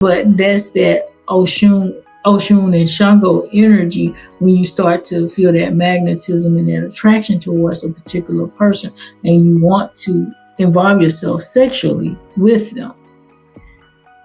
But that's that Oshun and Shango energy when you start to feel that magnetism and that attraction towards a particular person, and you want to involve yourself sexually with them.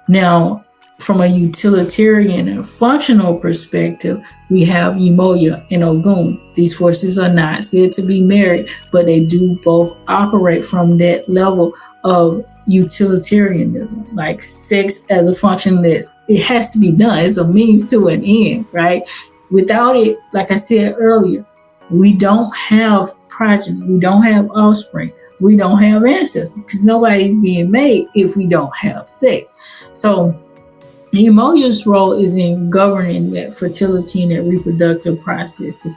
Now, from a utilitarian and functional perspective, we have Umoja and Ogun. These forces are not said to be married, but they do both operate from that level of utilitarianism, like sex as a function that it has to be done. It's a means to an end, right? Without it, like I said earlier, we don't have progeny, we don't have offspring, we don't have ancestors, because nobody's being made if we don't have sex. So Umoja's role is in governing that fertility and that reproductive process, the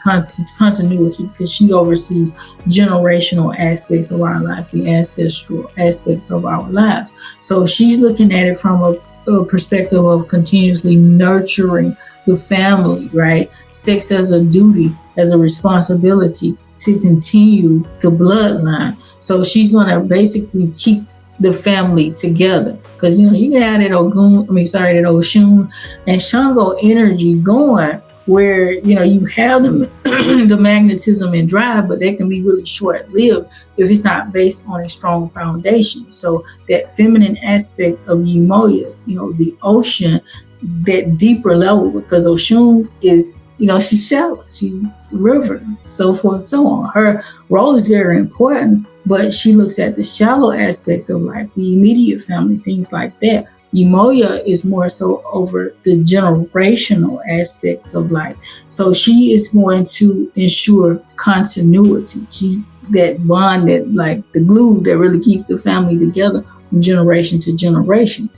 continuity, because she oversees generational aspects of our life, the ancestral aspects of our lives. So she's looking at it from a perspective of continuously nurturing the family, right? Sex as a duty, as a responsibility to continue the bloodline. So she's going to basically keep the family together, because you can have that that Oshun and Shango energy going, where you have the magnetism and drive, but they can be really short-lived if it's not based on a strong foundation. So that feminine aspect of Umoja, the ocean, that deeper level, because Oshun is she's shallow, she's river, so forth, so on. Her role is very important, but she looks at the shallow aspects of life, the immediate family, things like that. Umoja is more so over the generational aspects of life. So she is going to ensure continuity. She's that bond, that like the glue that really keeps the family together from generation to generation.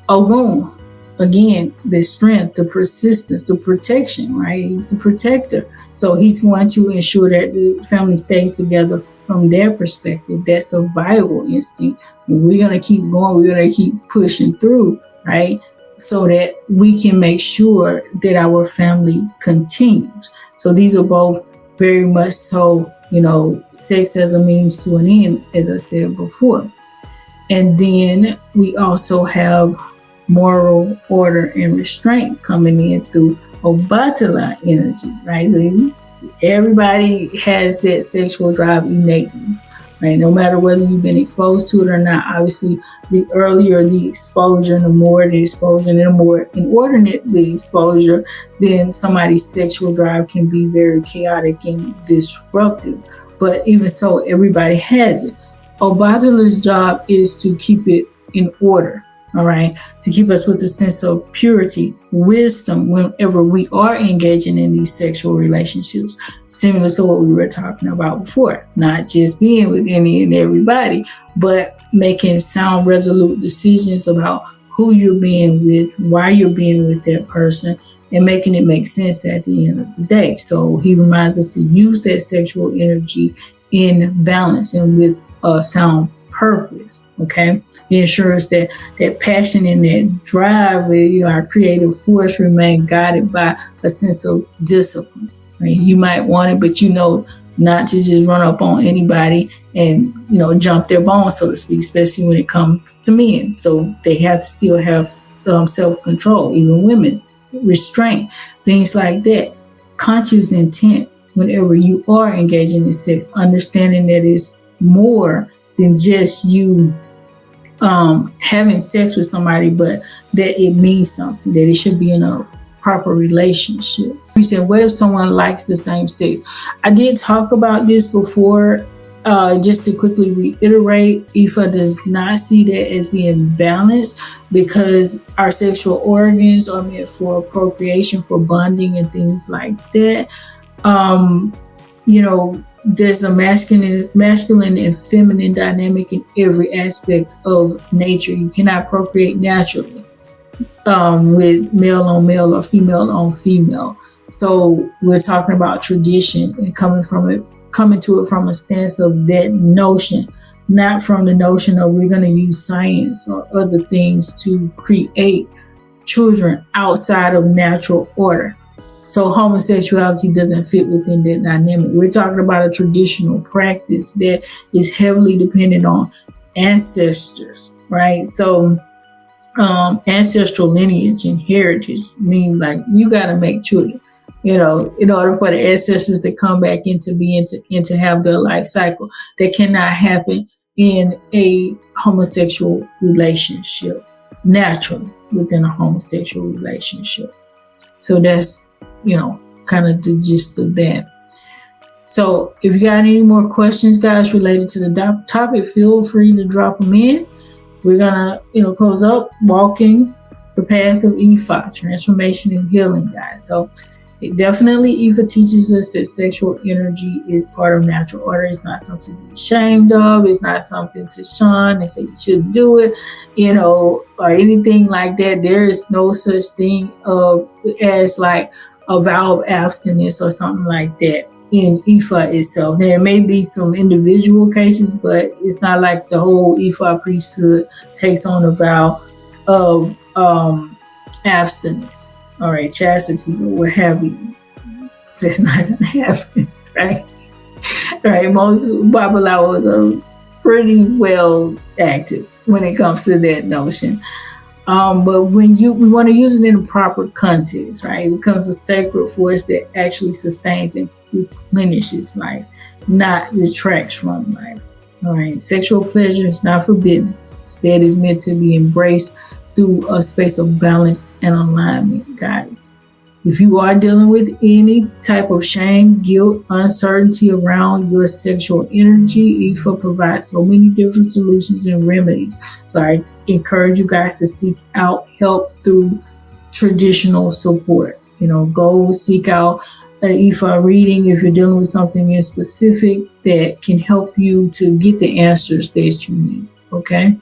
Ogun, again, the strength, the persistence, the protection, right? He's the protector. So he's going to ensure that the family stays together from their perspective, that survival instinct. We're going to keep going. We're going to keep pushing through, right? So that we can make sure that our family continues. So these are both very much so, sex as a means to an end, as I said before. And then we also have moral order and restraint coming in through Obatala energy, right? So everybody has that sexual drive innately, right? No matter whether you've been exposed to it or not. Obviously, the earlier the exposure, the more the exposure, and the more inordinate the exposure, then somebody's sexual drive can be very chaotic and disruptive. But even so, everybody has it. Obatala's job is to keep it in order. All right, to keep us with a sense of purity, wisdom, whenever we are engaging in these sexual relationships, similar to what we were talking about before, not just being with any and everybody, but making sound, resolute decisions about who you're being with, why you're being with that person, and making it make sense at the end of the day. So he reminds us to use that sexual energy in balance and with a sound purpose. Okay, it ensures that passion and that drive, our creative force, remain guided by a sense of discipline. Right? You might want it, but not to just run up on anybody and jump their bones, so to speak, especially when it comes to men. So they have to still have self-control, even women's restraint, things like that. Conscious intent whenever you are engaging in sex, understanding that it's more than just you having sex with somebody, but that it means something, that it should be in a proper relationship. You said, what if someone likes the same sex? I did talk about this before. Just to quickly reiterate, Ifa does not see that as being balanced, because our sexual organs are meant for procreation, for bonding and things like that. There's a masculine and feminine dynamic in every aspect of nature. You cannot procreate naturally with male on male or female on female. So we're talking about tradition and coming to it from a stance of that notion, not from the notion of we're going to use science or other things to create children outside of natural order. So homosexuality doesn't fit within that dynamic. We're talking about a traditional practice that is heavily dependent on ancestors, right? So ancestral lineage and heritage mean like you got to make children, in order for the ancestors to come back into being and to have their life cycle. That cannot happen in a homosexual relationship, naturally within a homosexual relationship. So that's, kind of the gist of that. So if you got any more questions, guys, related to the topic, feel free to drop them in. We're gonna, close up walking the path of Ifa, transformation and healing, guys. So definitely Ifa teaches us that sexual energy is part of natural order. It's not something to be ashamed of. It's not something to shun and say you shouldn't do it, or anything like that. There is no such thing as like a vow of abstinence or something like that in Ifa itself. There may be some individual cases, but it's not like the whole Ifa priesthood takes on a vow of abstinence, all right, chastity or what have you. So it's not gonna happen, right? Right, most Babalawos are pretty well active when it comes to that notion. But when we want to use it in a proper context, right? It becomes a sacred force that actually sustains and replenishes life, not retracts from life. All right. Sexual pleasure is not forbidden. Instead, it's meant to be embraced through a space of balance and alignment, guys. If you are dealing with any type of shame, guilt, uncertainty around your sexual energy, Ifa provides so many different solutions and remedies. So I encourage you guys to seek out help through traditional support. Go seek out an Ifa reading if you're dealing with something in specific that can help you to get the answers that you need. Okay?